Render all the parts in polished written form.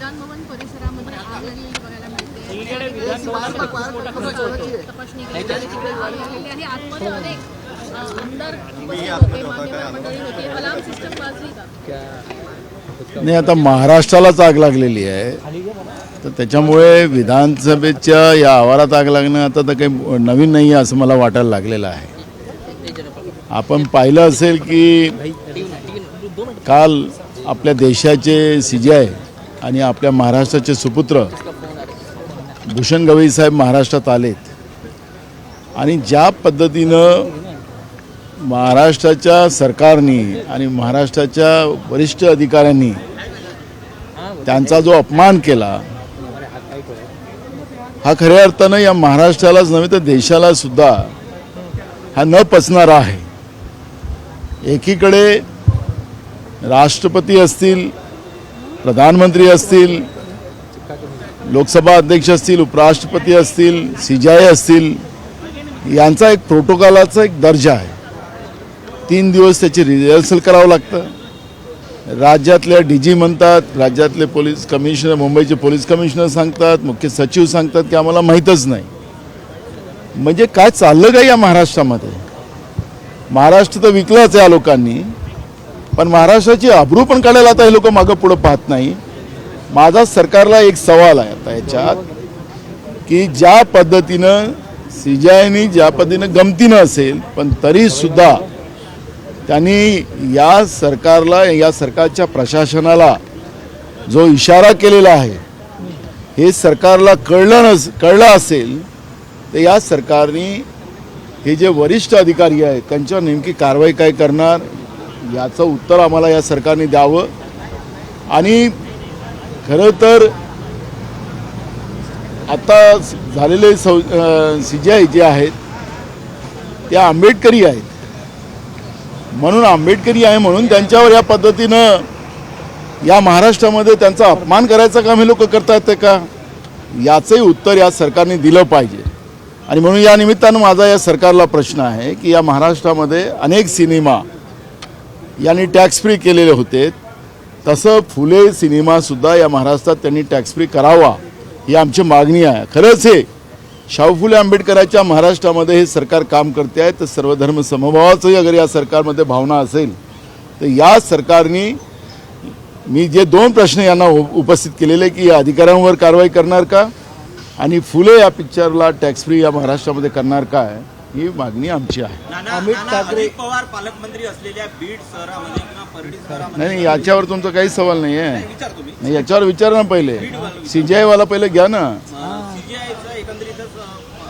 विधानभवन परिसरामध्ये आग लागलेली बघायला मिळते. तपासणी केली आणि आतमध्ये अनेक आमदार होते, मान्यवर मंडळी होती. अलार्म सिस्टम वाजली का? नाही, आता महाराष्ट्रालाच आग लागलेली आहे, तर त्याच्यामुळे विधानसभेच्या या आवारात आग लागणं आता तर काही नवीन नाही आहे असं मला वाटायला लागलेलं आहे. आपण पाहिलं असेल की काल आपल्या देशाचे CJI आणि आपल्या महाराष्ट्राचे सुपुत्र भूषण गवई साहेब महाराष्ट्रात आलेत आणि ज्या पद्धतीनं महाराष्ट्राच्या सरकारने आणि महाराष्ट्राच्या वरिष्ठ अधिकाऱ्यांनी त्यांचा जो अपमान केला हा खऱ्या अर्थानं या महाराष्ट्रालाच नव्हे तर देशाला सुद्धा हा न पचणारा आहे. एकीकडे राष्ट्रपती असतील, प्रधानमंत्री असतील, लोकसभा अध्यक्ष असतील, उपराष्ट्रपती असतील, CJI असतील, यांचा एक प्रोटोकॉलाचा एक दर्जा आहे. 3 दिवस त्याची रिहर्सल करावं लागतं. राज्यातल्या DG म्हणतात, राज्यातले पोलीस कमिशनर, मुंबईचे पोलीस कमिशनर सांगतात, मुख्य सचिव सांगतात की आम्हाला माहीतच नाही. म्हणजे काय चाललं का या महाराष्ट्रामध्ये? महाराष्ट्र तर विकलाच आहे या लोकांनी, पण महाराष्ट्राची अब्रू पण काढायला आता हे लोक मागं पुढं पाहत नाही. माझा सरकारला एक सवाल आहे आता याच्यात की ज्या पद्धतीनं CJIनी ज्या पद्धतीनं गमतीनं असेल पण तरीसुद्धा त्यांनी या सरकारला, या सरकारच्या प्रशासनाला जो इशारा केलेला आहे हे सरकारला कळलं असेल तर या सरकारने हे जे वरिष्ठ अधिकारी आहेत त्यांच्यावर नेमकी कारवाई काय करणार याचं उत्तर आम्हाला या सरकारने द्यावं. आणि खरं तर आता झालेले CJI जे आहेत ते आंबेडकरी आहेत, म्हणून आंबेडकरी आहे म्हणून त्यांच्यावर या पद्धतीनं या महाराष्ट्रामध्ये त्यांचा अपमान करायचं काम हे लोक करतात ते का, याचंही उत्तर या सरकारने दिलं पाहिजे. आणि म्हणून या निमित्तानं माझा या सरकारला प्रश्न आहे की या महाराष्ट्रामध्ये अनेक सिनेमा यांनी टॅक्स फ्री केलेले होते, तसं फुले सिनेमासुद्धा या महाराष्ट्रात त्यांनी टॅक्स फ्री करावा ही आमची मागणी आहे. खरंच हे शाहू फुले आंबेडकरांच्या महाराष्ट्रामध्ये हे सरकार काम करते आहे, तर सर्वधर्म समभावाचंही अगर या सरकारमध्ये भावना असेल तर या सरकारने मी जे 2 प्रश्न यांना उपस्थित केलेले की या अधिकाऱ्यांवर कारवाई करणार का आणि फुले या पिक्चरला टॅक्स फ्री या महाराष्ट्रामध्ये करणार का, ही मागणी आमची आहे. अमित ठाकरे पवार पालकमंत्री असलेल्या बीड शहरामध्ये किंवा परळी शहरामध्ये नाही, याच्यावर तुमचा काही सवाल नाही आहे. नाही, याच्यावर विचारा ना पहिले. CJI वाला पहिले घ्या ना. CJIचा एकंदरीतच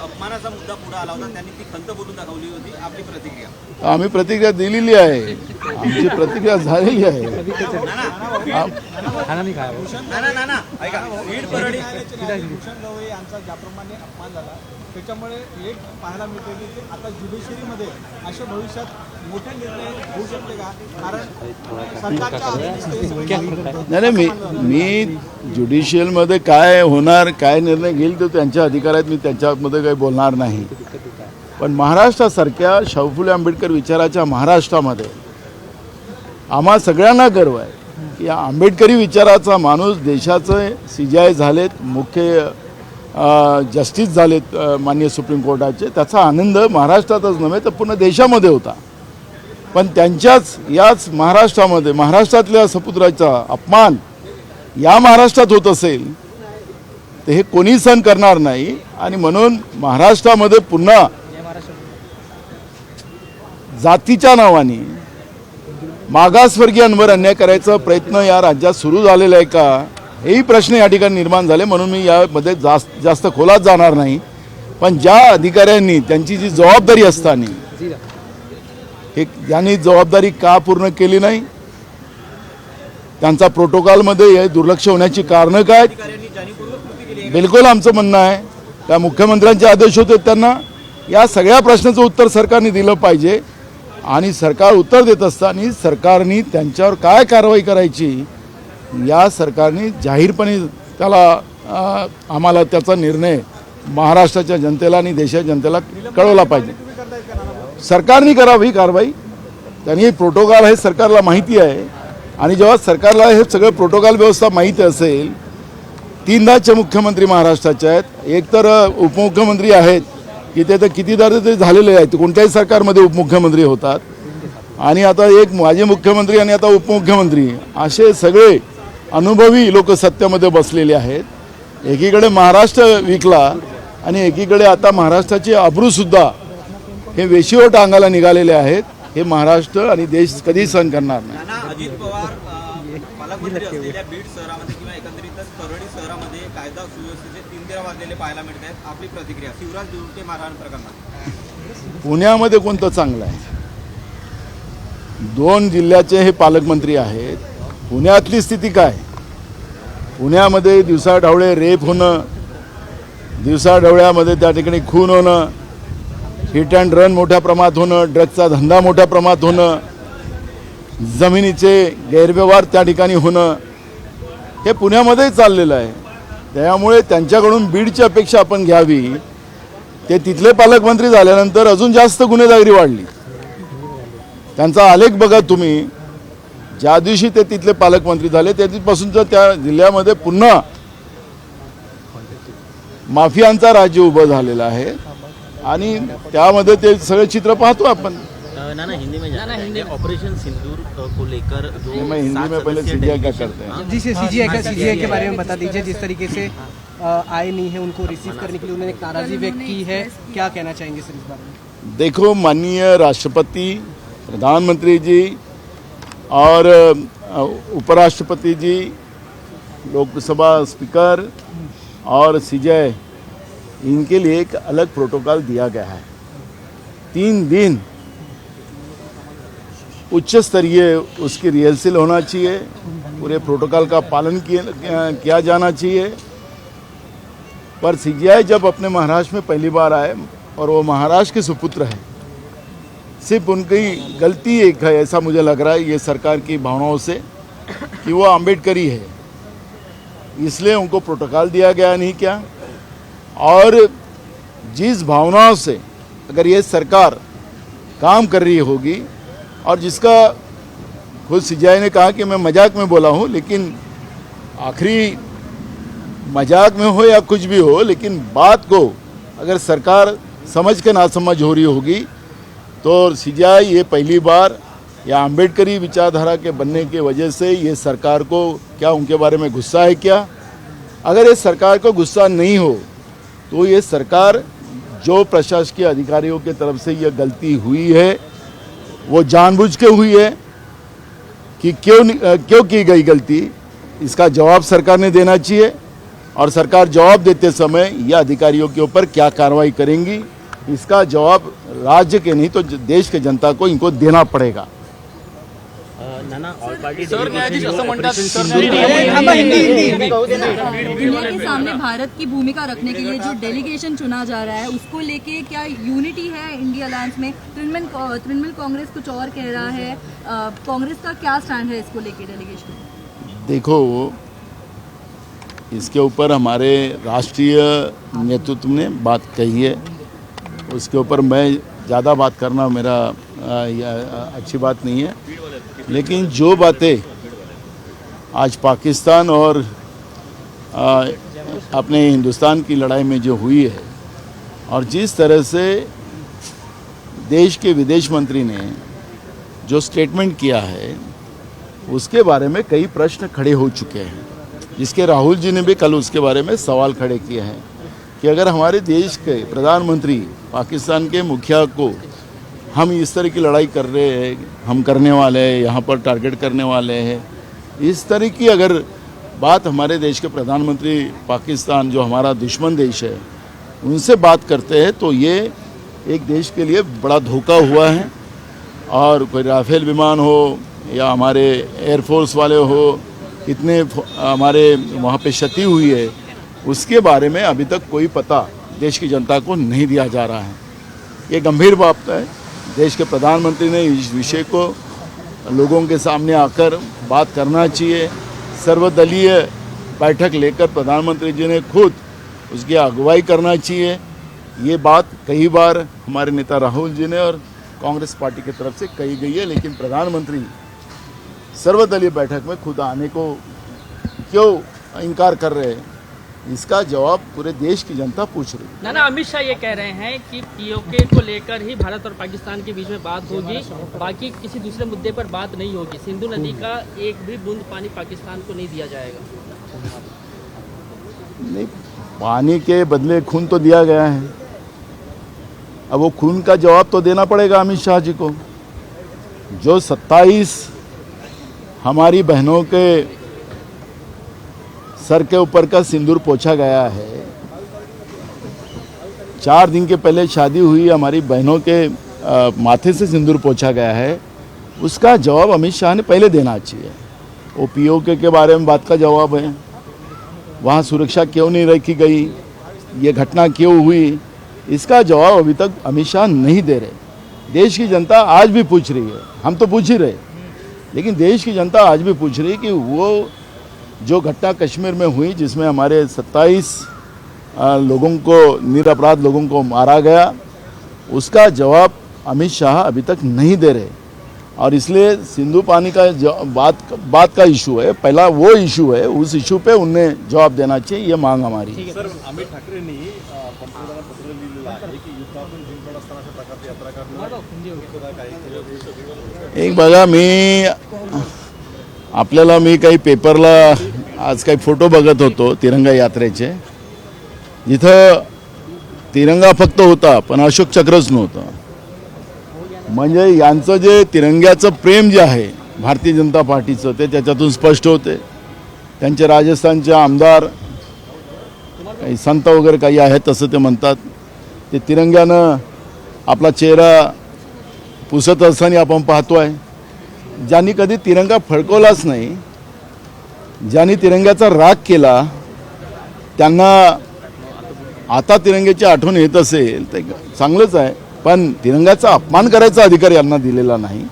अपमानाचा मुद्दा पुढे आला होता, त्यांनी ती खंत बोलून दाखवली होती. आपली प्रतिक्रिया? आम्ही प्रतिक्रिया दिलेली आहे, आमची प्रतिक्रिया झालेली आहे. ऐका, बीड परळी भूषण गवई यांचा ज्याप्रमाणे अपमान झाला त्याच्यामुळे एक पाहायला मिळते की आता ज्युडिशरीमध्ये अशा भविष्यात मोठे निर्णय होऊ शकते का? कारण सरकारच्या नाही, मी ज्युडिशियलमध्ये काय होणार, काय निर्णय घेईल तो त्यांच्या अधिकारात, मी त्यांच्यामध्ये काही बोलणार नाही. पण महाराष्ट्रासारख्या शाहू फुले आंबेडकर विचाराच्या महाराष्ट्रामध्ये आम्हा सगळ्यांना गर्व आहे की आंबेडकरी विचाराचा माणूस देशाचे CJI झालेत, मुख्य जस्टिस झालेत माननीय सुप्रीम कोर्टाचे, त्याचा आनंद महाराष्ट्रातच नव्हे तर पूर्ण देशामध्ये होता. पण त्यांच्याच याच महाराष्ट्रामध्ये महाराष्ट्रातल्या सपुत्राचा अपमान या महाराष्ट्रात होत असेल तर हे कोणी सहन करणार नाही. आणि म्हणून महाराष्ट्रामध्ये पुन्हा जातीच्या नावाने मागासवर्गीयांवर अन्याय करायचा प्रयत्न या राज्यात सुरू झालेला आहे का, हेही प्रश्न या ठिकाणी निर्माण झाले. म्हणून मी यामध्ये जास्त खोलात जाणार नाही. पण ज्या अधिकाऱ्यांनी त्यांची जी जबाबदारी असताना हे यांनी जबाबदारी का पूर्ण केली नाही, त्यांचा प्रोटोकॉलमध्ये हे दुर्लक्ष होण्याची कारणं काय? बिलकुल आमचं म्हणणं आहे त्या मुख्यमंत्र्यांचे आदेश होते त्यांना या सगळ्या प्रश्नाचं उत्तर सरकारने दिलं पाहिजे. आणि सरकार उत्तर देत असताना सरकारने त्यांच्यावर काय कारवाई करायची या सरकारने जाहीरपणे त्याला आम्हाला त्याचा निर्णय महाराष्ट्राच्या जनतेला आणि देशाच्या जनतेला कळवला पाहिजे. सरकारने करावी कारवाई, त्यांनी प्रोटोकॉल हे सरकारला माहिती आहे. आणि जेव्हा सरकारला हे सगळं प्रोटोकॉल व्यवस्था माहिती असेल तीनदाचे मुख्यमंत्री महाराष्ट्राचे आहेत. एक तर उपमुख्यमंत्री आहेत की ते तर कितीदा तरी झालेले आहेत, कोणत्याही सरकारमध्ये उपमुख्यमंत्री होतात. आणि आता एक माजी मुख्यमंत्री आणि आता उपमुख्यमंत्री असे सगळे अनुभवी लोक सत्तेमध्ये बसलेले आहेत. एकीकडे महाराष्ट्र विकला आणि एकीकडे आता महाराष्ट्राचे अब्रूसुद्धा हे वेशीवर टांगायला निघालेले आहेत. हे महाराष्ट्र आणि देश कधी सहन करणार नाही. नाना, अजित पवार पालकमंत्री असलेल्या बीड शहरामध्ये किंवा एकंदरीतच परळी शहरामध्ये कायदा सुव्यवस्थेचे तिंगेरा वाजलेले पाहायला मिळत आहेत. आपली प्रतिक्रिया शिवराज देऊळके मारहाण प्रकरणात पुण्यामध्ये कोणतं चांगलं आहे? 2 जिल्ह्याचे हे पालकमंत्री आहेत. पुण्यातली स्थिती काय? पुण्यामध्ये दिवसाढवळे रेप होणं, दिवसाढवळ्यामध्ये त्या ठिकाणी खून होणं, हिट अँड रन मोठ्या प्रमाणात होणं, ड्रग्जचा धंदा मोठ्या प्रमाणात होणं, जमिनीचे गैरव्यवहार त्या ठिकाणी होणं, हे पुण्यामध्येही चाललेलं आहे. त्यामुळे त्यांच्याकडून बीडची अपेक्षा आपण घ्यावी. ते तिथले पालकमंत्री झाल्यानंतर अजून जास्त गुन्हेगारी वाढली. त्यांचा आलेख बघा तुम्ही. ज्या दिवशी ते तिथले पालकमंत्री झाले त्या दिवशीपासूनच त्या जिल्ह्यामध्ये पुन्हा माफियांचा राज्य उभं झालेलं आहे. आणि त्यामध्ये ते सगळे चित्र पाहतो आपण. नाना हिंदी में ऑपरेशन सिंदूर को लेकर जो मैं हिंदी में पहले सीजीआई क्या करते हैं जी सीजीआई के बारे में बता दीजिए. जिस तरीके से आए नहीं है उनको रिसीव करने के लिए उन्होंने एक नाराजगी व्यक्त की है, क्या कहना चाहेंगे सर इस बारे में? देखो, माननीय राष्ट्रपति, प्रधानमंत्री जी और उपराष्ट्रपति जी, लोकसभा स्पीकर और सीजीआई, इनके लिए एक अलग प्रोटोकॉल दिया गया है. 3 दिन उच्च स्तरीय उसकी रिहर्सल होना चाहिए. पूरे प्रोटोकॉल का पालन किया जाना चाहिए. पर सीजीआई जब अपने महाराष्ट्र में पहली बार आए और वो महाराष्ट्र के सुपुत्र हैं, सिर्फ उनकी गलती एक है, ऐसा मुझे लग रहा है ये सरकार की भावनाओं से, कि वो अम्बेडकरी है, इसलिए उनको प्रोटोकॉल दिया गया नहीं क्या. और जिस भावनाओं से अगर ये सरकार काम कर रही होगी, और जिसका खुद सीजीआई ने कहा कि मैं मजाक में बोला हूँ, लेकिन आखिरी मजाक में हो या कुछ भी हो, लेकिन बात को अगर सरकार समझ के नासमझ हो रही होगी तो सीजीआई ये पहली बार या अम्बेडकरी विचारधारा के बनने की वजह से ये सरकार को क्या उनके बारे में गुस्सा है क्या? अगर ये सरकार को गुस्सा नहीं हो तो ये सरकार जो प्रशासकीय अधिकारियों की तरफ से ये गलती हुई है वो जानबूझ के हुई है कि क्यों की गई गलती, इसका जवाब सरकार ने देना चाहिए. और सरकार जवाब देते समय ये अधिकारियों के ऊपर क्या कार्रवाई करेंगी, इसका जवाब राज्य के नहीं तो देश के जनता को इनको देना पड़ेगा. नाना ऑल पार्टी इंडिया के सामने भारत की भूमिका रखने के लिए जो डेलीगेशन चुना जा रहा है उसको लेके क्या यूनिटी है इंडिया अलायंस में? तृणमूल कांग्रेस कुछ और कह रहा है, कांग्रेस का क्या स्टैंड है इसको लेके डेलीगेशन? देखो, इसके ऊपर हमारे राष्ट्रीय नेतृत्व ने बात कही है, उसके ऊपर मैं ज़्यादा बात करना मेरा अच्छी बात नहीं है. लेकिन जो बातें आज पाकिस्तान और अपने हिंदुस्तान की लड़ाई में जो हुई है, और जिस तरह से देश के विदेश मंत्री ने जो स्टेटमेंट किया है, उसके बारे में कई प्रश्न खड़े हो चुके हैं, जिसके राहुल जी ने भी कल उसके बारे में सवाल खड़े किए हैं कि अगर हमारे देश के प्रधानमंत्री पाकिस्तान के मुखिया को हम इस तरह की लड़ाई कर रहे हैं, हम करने वाले हैं, यहाँ पर टारगेट करने वाले हैं, इस तरह की अगर बात हमारे देश के प्रधानमंत्री पाकिस्तान जो हमारा दुश्मन देश है उनसे बात करते हैं तो ये एक देश के लिए बड़ा धोखा हुआ है. और कोई राफेल विमान हो या हमारे एयरफोर्स वाले हो, कितने हमारे वहाँ पे क्षति हुई है, उसके बारे में अभी तक कोई पता देश की जनता को नहीं दिया जा रहा है. ये गंभीर बात है. देश के प्रधानमंत्री ने इस विषय को लोगों के सामने आकर बात करना चाहिए. सर्वदलीय बैठक लेकर प्रधानमंत्री जी ने खुद उसकी अगुवाई करना चाहिए. ये बात कई बार हमारे नेता राहुल जी ने और कांग्रेस पार्टी की तरफ से कही गई है, लेकिन प्रधानमंत्री सर्वदलीय बैठक में खुद आने को क्यों इनकार कर रहे हैं? इसका जवाब पूरे देश की जनता पूछ रही है। ना अमित शाह ये कह रहे हैं कि पीओके को लेकर ही भारत और पाकिस्तान के बीच में बात होगी, बाकी किसी दूसरे मुद्दे पर बात नहीं होगी। सिंधु नदी का एक भी बूंद पानी पाकिस्तान को नहीं दिया जाएगा। नहीं, पानी के बदले खून तो दिया गया है, अब वो खून का जवाब तो देना पड़ेगा अमित शाह जी को। जो 27 हमारी बहनों के सर के ऊपर का सिंदूर पोंछा गया है, 4 दिन के पहले शादी हुई हमारी बहनों के माथे से सिंदूर पोंछा गया है, उसका जवाब अमित शाह ने पहले देना चाहिए। वो पीओके के बारे में बात का जवाब है, वहाँ सुरक्षा क्यों नहीं रखी गई, ये घटना क्यों हुई, इसका जवाब अभी तक अमित शाह नहीं दे रहे। देश की जनता आज भी पूछ रही है, हम तो पूछ ही रहे, लेकिन देश की जनता आज भी पूछ रही है कि वो जो घटना कश्मीर में हुई जिसमें हमारे 27 लोगों को, निरपराध लोगों को मारा गया, उसका जवाब अमित शाह अभी तक नहीं दे रहे। और इसलिए सिंधु पानी का बात का इशू है, पहला वो इशू है, उस इशू पे उन्हें जवाब देना चाहिए, ये मांग हमारी है। सर, अमित ठाकरेंनी पंतप्रधानांना पत्र लिहिलेलं आहे की युद्धातून जिंकत असताना अशा प्रकारची यात्रा करणं एक बघा, मी काही पेपरला आज काही फोटो बघत होतो तिरंगा यात्रेचे, जिथं तिरंगा फक्त होता पण अशोक चक्रच नव्हतं। म्हणजे यांचं जे तिरंग्याचं प्रेम जे आहे भारतीय जनता पार्टीचं, ते त्याच्यातून स्पष्ट होते। त्यांचे राजस्थानचे आमदार काही संत वगैरे काही आहेत तसं ते म्हणतात, ते तिरंग्यानं आपला चेहरा पुसत असताना आपण पाहतोय। ज्यांनी कधी तिरंगा फडकवलाच नाही, ज्यांनी तिरंग्याचा राग केला, त्यांना आता तिरंग्याची आठवण येत असेल ते चांगलंच आहे, पण तिरंगाचा अपमान करायचा अधिकार यांना दिलेला नाही।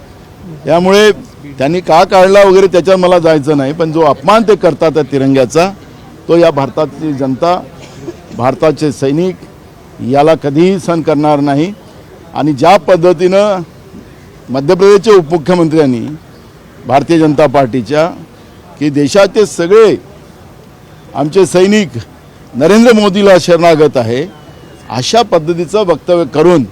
त्यामुळे त्यांनी का काढला वगैरे त्याच्यात मला जायचं नाही, पण जो अपमान ते करतात त्या तिरंग्याचा, तो या भारताची जनता, भारताचे सैनिक याला कधीही सहन करणार नाही। आणि ज्या पद्धतीनं मध्य प्रदेशचे उपमुख्यमंत्र्यांनी भारतीय जनता पार्टीच्या की देशाचे सगळे आमचे सैनिक नरेंद्र मोदीला शरणागत आहे, अशा पद्धतीचं वक्तव्य करून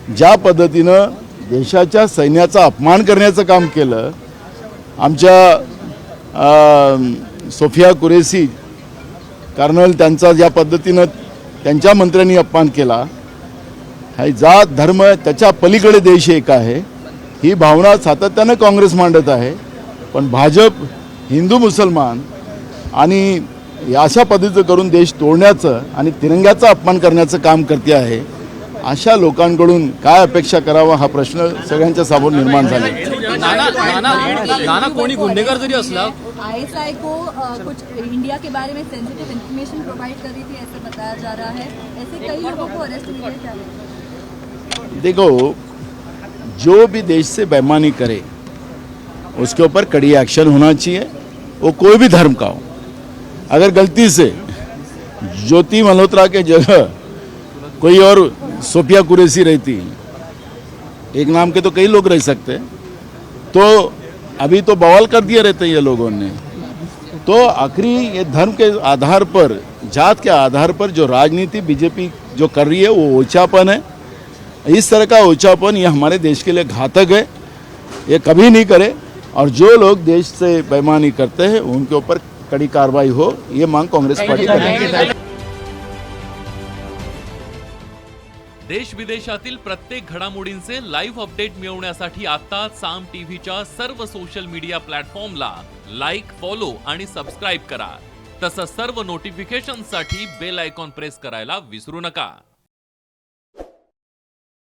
ज्या पद्धतीनं देशाच्या सैन्याचा अपमान करण्याचं काम केलं, आमच्या सोफिया कुरेशी कर्नल, त्यांचा ज्या पद्धतीनं त्यांच्या मंत्र्यांनी अपमान केला, हा जात धर्म त्याच्या पलीकडे देश एक आहे, ही भावना सातत्यानं काँग्रेस मांडत आहे। पण भाजप हिंदू मुसलमान आणि अशा पद्धतीचं करून देश तोडण्याचं आणि तिरंग्याचा अपमान करण्याचं काम करते आहे। अशा लोकांकडून काय अपेक्षा करावा हा प्रश्न सगळ्यांच्या समोर निर्माण झाला। नाना कोणी गुन्हेगार जरी असला, ISI को कुछ इंडिया के बारे में सेंसिटिव इन्फॉर्मेशन प्रोवाइड कर रही थी, ऐसे बताया जा रहा है। ऐसे कई लोगों को अरेस्ट किया जा रहा है। देखो, जो भी देश से बेईमानी करे उसके ऊपर कड़ी एक्शन होना चाहिए, वो कोई भी धर्म का हो। अगर गलती से ज्योति मल्होत्रा के जगह कोई और सोफिया कुरैशी रहती, एक नाम के तो कई लोग रह सकते, तो अभी तो बवाल कर दिया रहते ये लोगों ने। तो आखिरी ये धर्म के आधार पर, जात के आधार पर जो राजनीति बीजेपी जो कर रही है वो ओछापन है। इस तरह का ओछापन ये हमारे देश के लिए घातक है, ये कभी नहीं करे। और जो लोग देश से बेईमानी करते हैं उनके ऊपर कड़ी कार्रवाई हो, ये मांग कांग्रेस पार्टी करेगी। देश विदेशातील प्रत्येक घडामोडींचे लाईव्ह अपडेट मिळवण्यासाठी आता साम टीव्हीच्या सर्व सोशल मीडिया प्लॅटफॉर्मला लाईक, फॉलो आणि सबस्क्राईब करा। तसंच सर्व नोटिफिकेशनसाठी बेल आयकॉन प्रेस करायला विसरू नका।